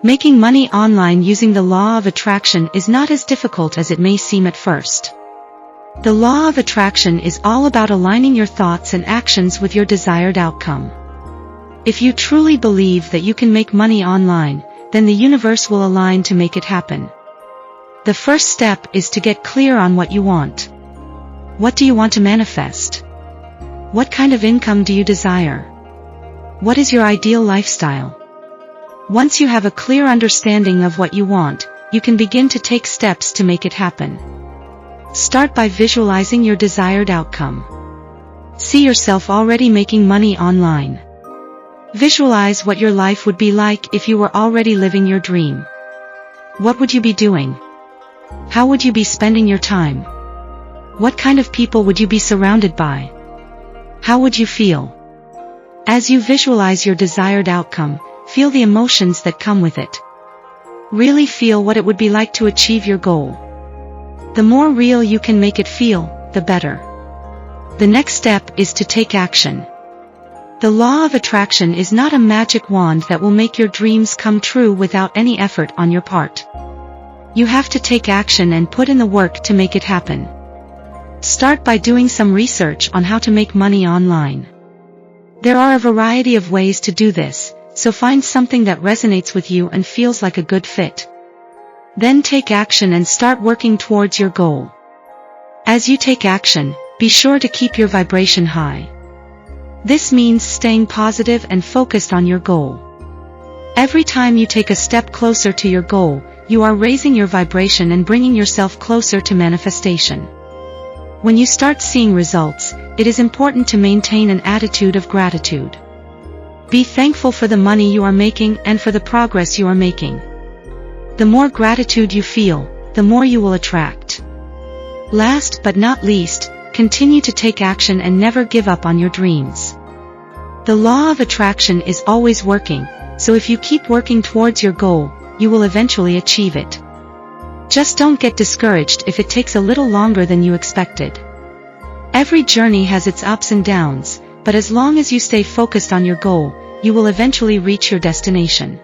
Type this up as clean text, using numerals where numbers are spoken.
Making money online using the law of attraction is not as difficult as it may seem at first. The law of attraction is all about aligning your thoughts and actions with your desired outcome. If you truly believe that you can make money online, then the universe will align to make it happen. The first step is to get clear on what you want. What do you want to manifest? What kind of income do you desire? What is your ideal lifestyle? Once you have a clear understanding of what you want, you can begin to take steps to make it happen. Start by visualizing your desired outcome. See yourself already making money online. Visualize what your life would be like if you were already living your dream. What would you be doing? How would you be spending your time? What kind of people would you be surrounded by? How would you feel? As you visualize your desired outcome, feel the emotions that come with it. Really feel what it would be like to achieve your goal. The more real you can make it feel, the better. The next step is to take action. The law of attraction is not a magic wand that will make your dreams come true without any effort on your part. You have to take action and put in the work to make it happen. Start by doing some research on how to make money online. There are a variety of ways to do this, so find something that resonates with you and feels like a good fit. Then take action and start working towards your goal. As you take action, be sure to keep your vibration high. This means staying positive and focused on your goal. Every time you take a step closer to your goal, you are raising your vibration and bringing yourself closer to manifestation. When you start seeing results, it is important to maintain an attitude of gratitude. Be thankful for the money you are making and for the progress you are making. The more gratitude you feel, the more you will attract. Last but not least, continue to take action and never give up on your dreams. The law of attraction is always working, so if you keep working towards your goal, you will eventually achieve it. Just don't get discouraged if it takes a little longer than you expected. Every journey has its ups and downs, but as long as you stay focused on your goal, you will eventually reach your destination.